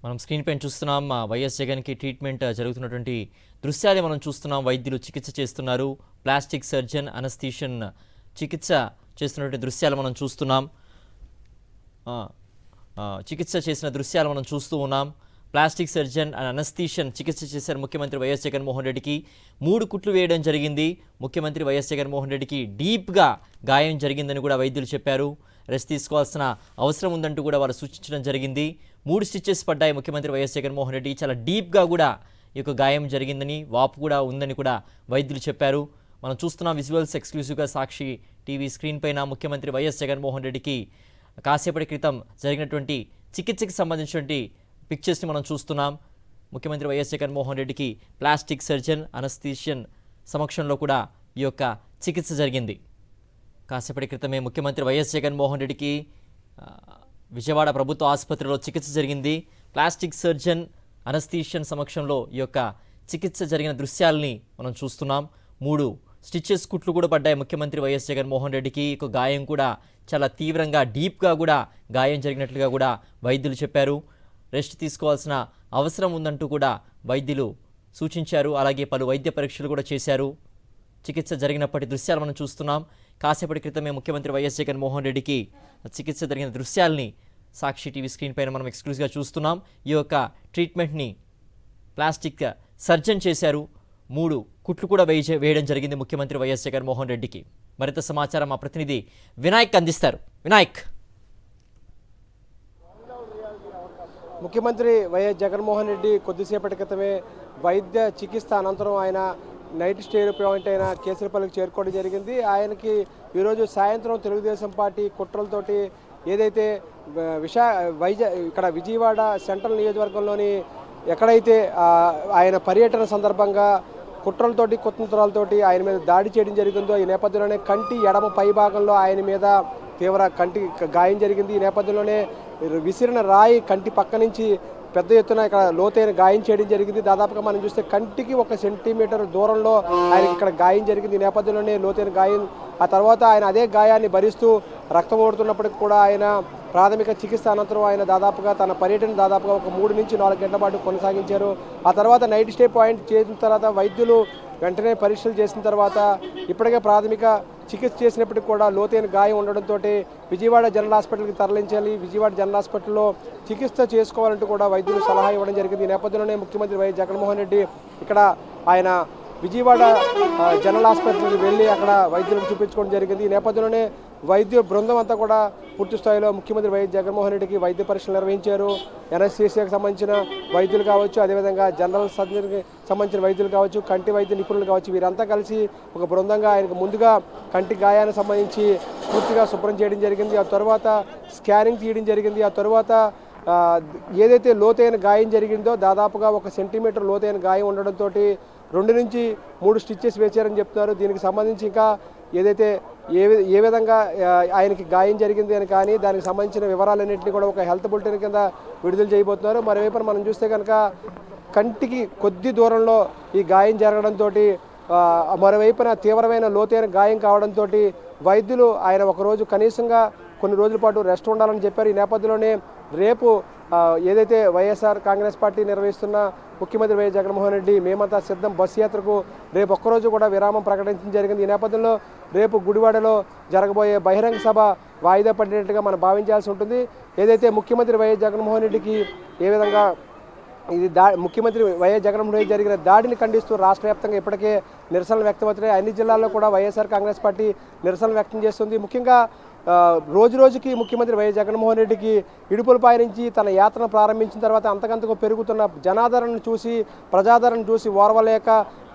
మనం స్క్రీన్ పైన చూస్తున్నాం వైఎస్ జగన్కి ట్రీట్మెంట్ జరుగుతున్నటువంటి దృశ్యాలు మనం చూస్తున్నాం. వైద్యులు చికిత్స చేస్తున్నారు. ప్లాస్టిక్ సర్జన్ అనస్థీషియన్ చికిత్స చేస్తున్నటువంటి దృశ్యాలు మనం చూస్తున్నాం. చికిత్స చేసిన దృశ్యాలు మనం చూస్తూ ఉన్నాం. ప్లాస్టిక్ సర్జన్ అండ్ అనస్థీషియన్ చికిత్స చేశారు ముఖ్యమంత్రి వైఎస్ జగన్మోహన్ రెడ్డికి. 3 కుట్లు వేయడం జరిగింది. ముఖ్యమంత్రి వైఎస్ జగన్మోహన్ రెడ్డికి డీప్గా గాయం జరిగిందని కూడా వైద్యులు చెప్పారు. రెస్ట్ తీసుకోవాల్సిన అవసరం ఉందంటూ కూడా వారు సూచించడం జరిగింది. 3 స్టిచెస్ పడ్డాయి ముఖ్యమంత్రి వైఎస్ జగన్మోహన్ రెడ్డి. చాలా డీప్గా కూడా ఈ యొక్క గాయం జరిగిందని, వాపు కూడా ఉందని కూడా వైద్యులు చెప్పారు. మనం చూస్తున్నాం విజువల్స్ ఎక్స్క్లూజివ్గా సాక్షి టీవీ స్క్రీన్ పైన ముఖ్యమంత్రి వైఎస్ జగన్మోహన్ రెడ్డికి కాసేపటి క్రితం జరిగినటువంటి చికిత్సకి సంబంధించినటువంటి పిక్చర్స్ని మనం చూస్తున్నాం. ముఖ్యమంత్రి వైఎస్ జగన్మోహన్ రెడ్డికి ప్లాస్టిక్ సర్జన్ అనస్థీషియన్ సమక్షంలో కూడా ఈ యొక్క చికిత్స జరిగింది. కాసేపటి క్రితమే ముఖ్యమంత్రి వైఎస్ జగన్మోహన్ రెడ్డికి విజయవాడ ప్రభుత్వ ఆసుపత్రిలో చికిత్స జరిగింది. ప్లాస్టిక్ సర్జన్ అనస్థీషియన్ సమక్షంలో ఈ యొక్క చికిత్స జరిగిన దృశ్యాలని మనం చూస్తున్నాం. 3 స్టిచెస్ కుట్లు కూడా పడ్డాయి ముఖ్యమంత్రి వైఎస్ జగన్మోహన్ రెడ్డికి. ఒక గాయం కూడా చాలా తీవ్రంగా డీప్గా కూడా గాయం జరిగినట్లుగా కూడా వైద్యులు చెప్పారు. రెస్ట్ తీసుకోవాల్సిన అవసరం ఉందంటూ కూడా వైద్యులు సూచించారు. అలాగే పలు వైద్య పరీక్షలు కూడా చేశారు. చికిత్స జరిగినప్పటి దృశ్యాలు మనం చూస్తున్నాం. కాసేపటి క్రితమే ముఖ్యమంత్రి వైఎస్ జగన్మోహన్ రెడ్డికి చికిత్స జరిగిన దృశ్యాలని సాక్షి టీవీ స్క్రీన్ పైన మనం ఎక్స్క్లూజివ్గా చూస్తున్నాం. ఈ యొక్క ట్రీట్మెంట్ని ప్లాస్టిక్ సర్జన్ చేశారు. 3 కుట్లు కూడా వేయడం జరిగింది ముఖ్యమంత్రి వైఎస్ జగన్మోహన్ రెడ్డికి. మరింత సమాచారం మా ప్రతినిధి వినాయక్ అందిస్తారు. వినాయక్. ముఖ్యమంత్రి వైఎస్ జగన్మోహన్ రెడ్డి కొద్దిసేపటి క్రితమే వైద్య చికిత్స అనంతరం ఆయన నైట్ స్టే పాయింట్ అయిన కేసరిపల్లికి చేరుకోవడం జరిగింది. ఆయనకి ఈరోజు సాయంత్రం తెలుగుదేశం పార్టీ కుట్రలతోటి ఏదైతే ఇక్కడ విజయవాడ సెంట్రల్ నియోజకవర్గంలోని ఎక్కడైతే ఆయన పర్యటన సందర్భంగా కుట్రలతోటి కుతంత్రాలతోటి ఆయన మీద దాడి చేయడం జరిగిందో ఈ నేపథ్యంలోనే కంటి ఎడమ పై భాగంలో ఆయన మీద తీవ్ర కంటి గాయం జరిగింది. ఈ నేపథ్యంలోనే విసిరిన రాయి కంటి పక్క నుంచి పెద్ద ఎత్తున ఇక్కడ లోతైన గాయం చేయడం జరిగింది. దాదాపుగా మనం చూస్తే కంటికి 1 సెంటీమీటర్ దూరంలో ఆయనకి ఇక్కడ గాయం జరిగింది. ఈ నేపథ్యంలోనే లోతైన గాయం. ఆ తర్వాత ఆయన అదే గాయాన్ని భరిస్తూ రక్తం ఓడుతున్నప్పటికి కూడా ఆయన ప్రాథమిక చికిత్స అనంతరం ఆయన దాదాపుగా తన పర్యటన దాదాపుగా ఒక 3 నుంచి 4 గంటల పాటు కొనసాగించారు. ఆ తర్వాత నైట్ స్టే పాయింట్ చేసిన తర్వాత వైద్యులు వెంటనే పరీక్షలు చేసిన తర్వాత ఇప్పటికే ప్రాథమిక చికిత్స చేసినప్పటికీ కూడా లోతైన గాయం ఉండడంతో విజయవాడ జనరల్ హాస్పిటల్కి తరలించాలి, విజయవాడ జనరల్ హాస్పిటల్లో చికిత్స చేసుకోవాలంటూ కూడా వైద్యులు సలహా ఇవ్వడం జరిగింది. ఈ నేపథ్యంలోనే ముఖ్యమంత్రి వైఎస్ జగన్మోహన్ రెడ్డి ఇక్కడ ఆయన విజయవాడ జనరల్ హాస్పిటల్కి వెళ్ళి అక్కడ వైద్యులకు చూపించుకోవడం జరిగింది. ఈ నేపథ్యంలోనే వైద్య బృందం అంతా కూడా పూర్తి స్థాయిలో ముఖ్యమంత్రి వైఎస్ జగన్మోహన్ రెడ్డికి వైద్య పరీక్షలు నిర్వహించారు. ఎన్ఎస్సీసీకి సంబంధించిన వైద్యులు కావచ్చు, అదేవిధంగా జనరల్ సర్జరీకి సంబంధించిన వైద్యులు కావచ్చు, కంటి వైద్య నిపుణులు కావచ్చు, వీరంతా కలిసి ఒక బృందంగా ఆయనకు ముందుగా కంటి గాయానికి సంబంధించి పూర్తిగా శుభ్రం చేయడం జరిగింది. ఆ తర్వాత స్కానింగ్ తీయడం జరిగింది. ఆ తర్వాత ఏదైతే లోతైన గాయం జరిగిందో దాదాపుగా 1 సెంటీమీటర్ లోతైన గాయం ఉండడంతో 2 నుంచి 3 స్టిచెస్ వేశారని చెప్తున్నారు. దీనికి సంబంధించి ఇంకా ఏదైతే ఏ విధంగా ఆయనకి గాయం జరిగింది అని కానీ దానికి సంబంధించిన వివరాలన్నింటినీ కూడా ఒక హెల్త్ బులెటిన్ కింద విడుదల చేయబోతున్నారు. మరోవైపు మనం చూస్తే కనుక కంటికి కొద్ది దూరంలో ఈ గాయం జరగడంతో మరోవైపున తీవ్రమైన లోతైన గాయం కావడంతో వైద్యులు ఆయన ఒకరోజు కనీసంగా కొన్ని రోజుల పాటు రెస్ట్ ఉండాలని చెప్పారు. ఈ నేపథ్యంలోనే రేపు ఏదైతే వైఎస్ఆర్ కాంగ్రెస్ పార్టీ నిర్వహిస్తున్న ముఖ్యమంత్రి వైఎస్ జగన్మోహన్ రెడ్డి మేమంతా సిద్ధం బస్సు యాత్రకు రేపు ఒక్కరోజు కూడా విరామం ప్రకటించడం జరిగింది. ఈ నేపథ్యంలో రేపు గుడివాడలో జరగబోయే బహిరంగ సభ వాయిదా పడినట్టుగా మనం భావించాల్సి ఉంటుంది. ఏదైతే ముఖ్యమంత్రి వైఎస్ జగన్మోహన్ రెడ్డికి ఏ విధంగా ముఖ్యమంత్రి వైఎస్ జగన్మోహన్ రెడ్డి జరిగిన దాడిని ఖండిస్తూ రాష్ట్ర వ్యాప్తంగా ఇప్పటికే నిరసనలు వ్యక్తమవుతున్నాయి. అన్ని జిల్లాల్లో కూడా వైఎస్ఆర్ కాంగ్రెస్ పార్టీ నిరసనలు వ్యక్తం చేస్తుంది. ముఖ్యంగా రోజు రోజుకి ముఖ్యమంత్రి వైఎస్ జగన్మోహన్ రెడ్డికి ఇడుపులపై నుంచి తన యాత్రను ప్రారంభించిన తర్వాత అంతకంతకు పెరుగుతున్న జనాదరణను చూసి ప్రజాదరణ చూసి ఓర్వలేక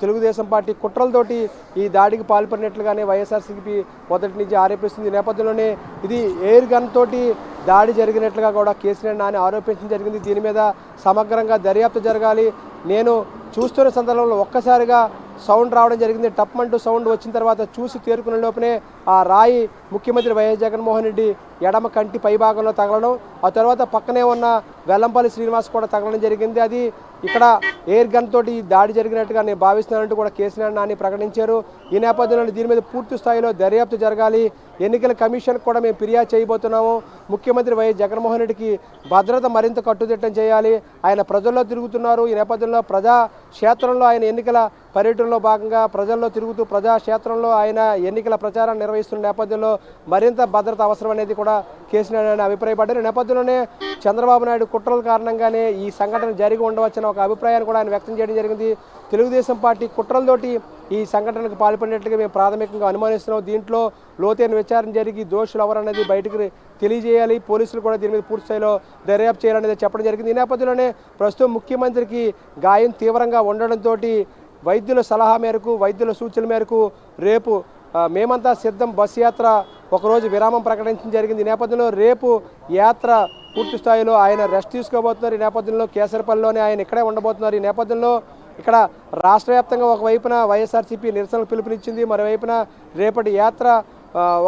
తెలుగుదేశం పార్టీ కుట్రలతోటి ఈ దాడికి పాల్పడినట్లుగానే వైఎస్ఆర్సీపీ మొదటి నుంచి ఆరోపిస్తుంది. ఈ నేపథ్యంలోనే ఇది ఎయిర్ గన్ తోటి దాడి జరిగినట్లుగా కూడా కేసీఆర్ నాని ఆరోపించడం జరిగింది. దీని మీద సమగ్రంగా దర్యాప్తు జరగాలి. నేను చూస్తున్న సందర్భంలో ఒక్కసారిగా సౌండ్ రావడం జరిగింది. టప్మంటూ సౌండ్ వచ్చిన తర్వాత చూసి తేరుకునే లోపనే ఆ రాయి ముఖ్యమంత్రి వైఎస్ జగన్మోహన్ రెడ్డి ఎడమ కంటి పైభాగంలో తగలడం, ఆ తర్వాత పక్కనే ఉన్న వెల్లంపల్లి శ్రీనివాస్ కూడా తగలడం జరిగింది. అది ఇక్కడ ఎయిర్ గన్ తోటి ఈ దాడి జరిగినట్టుగా నేను భావిస్తున్నానంటూ కూడా కేసీఆర్ నాని ప్రకటించారు. ఈ నేపథ్యంలో దీని మీద పూర్తి స్థాయిలో దర్యాప్తు జరగాలి, ఎన్నికల కమిషన్ కూడా మేము ఫిర్యాదు చేయబోతున్నాము, ముఖ్యమంత్రి వైఎస్ జగన్మోహన్ రెడ్డికి భద్రత మరింత కట్టుదిట్టం చేయాలి, ఆయన ప్రజల్లో తిరుగుతున్నారు. ఈ నేపథ్యంలో ప్రజా క్షేత్రంలో ఆయన ఎన్నికల పర్యటనలో భాగంగా ప్రజల్లో తిరుగుతూ ప్రజాక్షేత్రంలో ఆయన ఎన్నికల ప్రచారం నిర్వహిస్తున్న నేపథ్యంలో మరింత భద్రత అవసరం అనేది కూడా కేసీఆర్ నాని అభిప్రాయపడ్డారు. ఈ నేపథ్యంలోనే చంద్రబాబు నాయుడు కుట్రల కారణంగానే ఈ సంఘటన జరిగి ఉండవచ్చన్న ఒక అభిప్రాయాన్ని కూడా ఆయన వ్యక్తం చేయడం జరిగింది. తెలుగుదేశం పార్టీ కుట్రలతోటి ఈ సంఘటనకు పాల్పడినట్లుగా మేము ప్రాథమికంగా అనుమానిస్తున్నాం. దీంట్లో లోతైన విచారణ జరిగి దోషులు ఎవరన్నది బయటకు తెలియజేయాలి, పోలీసులు కూడా దీని మీద పూర్తి స్థాయిలో దర్యాప్తు చేయాలనేది చెప్పడం జరిగింది. ఈ నేపథ్యంలోనే ప్రస్తుతం ముఖ్యమంత్రికి గాయం తీవ్రంగా ఉండడంతో వైద్యుల సలహా మేరకు, వైద్యుల సూచనల మేరకు రేపు మేమంతా సిద్ధం బస్సు యాత్ర ఒకరోజు విరామం ప్రకటించడం జరిగింది. ఈ నేపథ్యంలో రేపు యాత్ర పూర్తి స్థాయిలో ఆయన రెస్ట్ తీసుకోబోతున్నారు. ఈ నేపథ్యంలో కేసరపల్లిలోనే ఆయన ఇక్కడే ఉండబోతున్నారు. ఈ నేపథ్యంలో ఇక్కడ రాష్ట్ర వ్యాప్తంగా ఒకవైపున వైఎస్ఆర్సీపీ నిరసనలు పిలుపునిచ్చింది, మరోవైపున రేపటి యాత్ర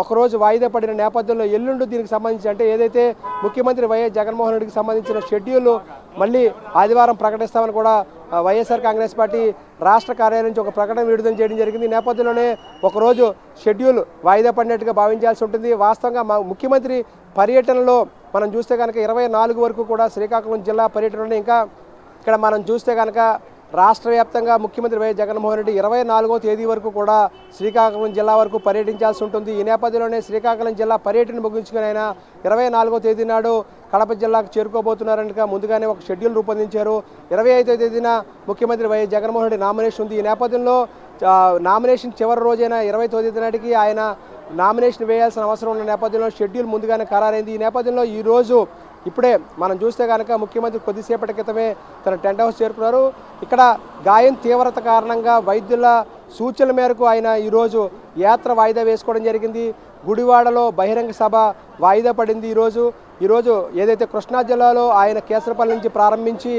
ఒకరోజు వాయిదా పడిన నేపథ్యంలో ఎల్లుండి దీనికి సంబంధించి అంటే ఏదైతే ముఖ్యమంత్రి వైఎస్ జగన్మోహన్ రెడ్డికి సంబంధించిన షెడ్యూల్ మళ్ళీ ఆదివారం ప్రకటిస్తామని కూడా వైఎస్ఆర్ కాంగ్రెస్ పార్టీ రాష్ట్ర కార్యాలయం నుంచి ఒక ప్రకటన విడుదల చేయడం జరిగింది. ఈ నేపథ్యంలోనే ఒకరోజు షెడ్యూల్ వాయిదా పడినట్టుగా భావించాల్సి ఉంటుంది. వాస్తవంగా ముఖ్యమంత్రి పర్యటనలో మనం చూస్తే కనుక 24 వరకు కూడా శ్రీకాకుళం జిల్లా పర్యటనలో ఇంకా ఇక్కడ మనం చూస్తే కనుక రాష్ట్ర వ్యాప్తంగా ముఖ్యమంత్రి వైఎస్ జగన్మోహన్ రెడ్డి 24వ తేదీ వరకు కూడా శ్రీకాకుళం జిల్లా వరకు పర్యటించాల్సి ఉంటుంది. ఈ నేపథ్యంలోనే శ్రీకాకుళం జిల్లా పర్యటన ముగించుకుని ఆయన 24వ తేదీ నాడు కడప జిల్లాకు చేరుకోబోతున్నారని ముందుగానే ఒక షెడ్యూల్ రూపొందించారు. 25వ తేదీన ముఖ్యమంత్రి వైఎస్ జగన్మోహన్ రెడ్డి నామినేషన్ ఉంది. ఈ నేపథ్యంలో నామినేషన్ చివరి రోజైన 20వ తేదీ నాటికి ఆయన నామినేషన్ వేయాల్సిన అవసరం ఉన్న నేపథ్యంలో షెడ్యూల్ ముందుగానే ఖరారైంది. ఈ నేపథ్యంలో ఈరోజు ఇప్పుడే మనం చూస్తే కనుక ముఖ్యమంత్రి కొద్దిసేపటి క్రితమే తన టెంట్ హౌస్ చేరుకున్నారు. ఇక్కడ గాయం తీవ్రత కారణంగా వైద్యుల సూచనల మేరకు ఆయన ఈరోజు యాత్ర వాయిదా వేసుకోవడం జరిగింది. గుడివాడలో బహిరంగ సభ వాయిదా పడింది. ఈరోజు ఏదైతే కృష్ణా జిల్లాలో ఆయన కేసరపల్లి నుంచి ప్రారంభించి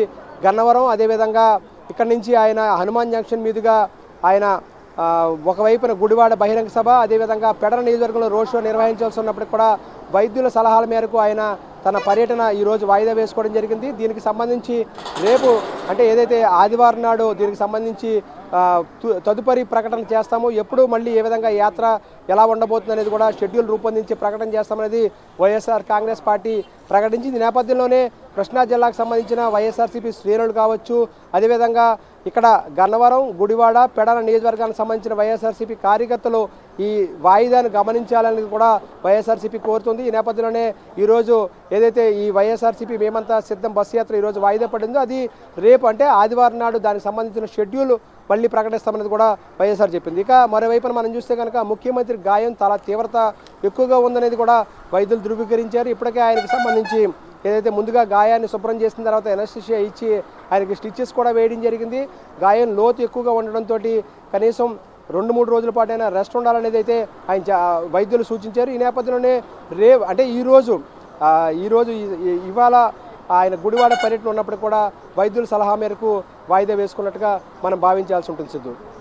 గన్నవరం, అదేవిధంగా ఇక్కడి నుంచి ఆయన హనుమాన్ జంక్షన్ మీదుగా ఆయన ఒకవైపున గుడివాడ బహిరంగ సభ, అదేవిధంగా పెడర నియోజకవర్గంలో రోడ్ షో నిర్వహించాల్సి ఉన్నప్పటికీ కూడా వైద్యుల సలహాల మేరకు ఆయన తన పర్యటన ఈరోజు వాయిదా వేసుకోవడం జరిగింది. దీనికి సంబంధించి రేపు అంటే ఏదైతే ఆదివారం నాడు దీనికి సంబంధించి తదుపరి ప్రకటన చేస్తాము, ఎప్పుడు మళ్ళీ ఏ విధంగా యాత్ర ఎలా ఉండబోతుంది అనేది కూడా షెడ్యూల్ రూపొందించి ప్రకటన చేస్తామనేది వైఎస్ఆర్ కాంగ్రెస్ పార్టీ ప్రకటించింది. ఈ నేపథ్యంలోనే కృష్ణా జిల్లాకు సంబంధించిన వైఎస్ఆర్సీపీ శ్రేణులు కావచ్చు, అదేవిధంగా ఇక్కడ గన్నవరం, గుడివాడ, పెడల నియోజకవర్గానికి సంబంధించిన వైఎస్ఆర్సీపీ కార్యకర్తలు ఈ వాయిదాను గమనించాలని కూడా వైఎస్ఆర్సీపీ కోరుతుంది. ఈ నేపథ్యంలోనే ఈరోజు ఏదైతే ఈ వైఎస్ఆర్సీపీ మేమంతా సిద్ధం బస్సు యాత్ర ఈరోజు వాయిదా పడిందో అది రేపు అంటే ఆదివారం నాడు దానికి సంబంధించిన షెడ్యూల్ మళ్ళీ ప్రకటిస్తామనేది కూడా వైఎస్ఆర్ చెప్పింది. ఇక మరోవైపున మనం చూస్తే కనుక ముఖ్యమంత్రి గాయం చాలా తీవ్రత ఎక్కువగా ఉందనేది కూడా వైద్యులు ధృవీకరించారు. ఇప్పటికే ఆయనకు సంబంధించి ఏదైతే ముందుగా గాయాన్ని శుభ్రం చేసిన తర్వాత ఎనస్థీషియా ఇచ్చి ఆయనకి స్టిచెస్ కూడా వేయడం జరిగింది. గాయం లోతు ఎక్కువగా ఉండడంతో కనీసం 2-3 రోజుల పాటు అయినా రెస్ట్ ఉండాలనేది అయితే ఆయన వైద్యులు సూచించారు. ఈ నేపథ్యంలోనే ఇవాళ ఆయన గుడివాడ పర్యటన ఉన్నప్పుడు కూడా వైద్యుల సలహా మేరకు వాయిదా వేసుకున్నట్టుగా మనం భావించాల్సి ఉంటుంది. సిద్ధు.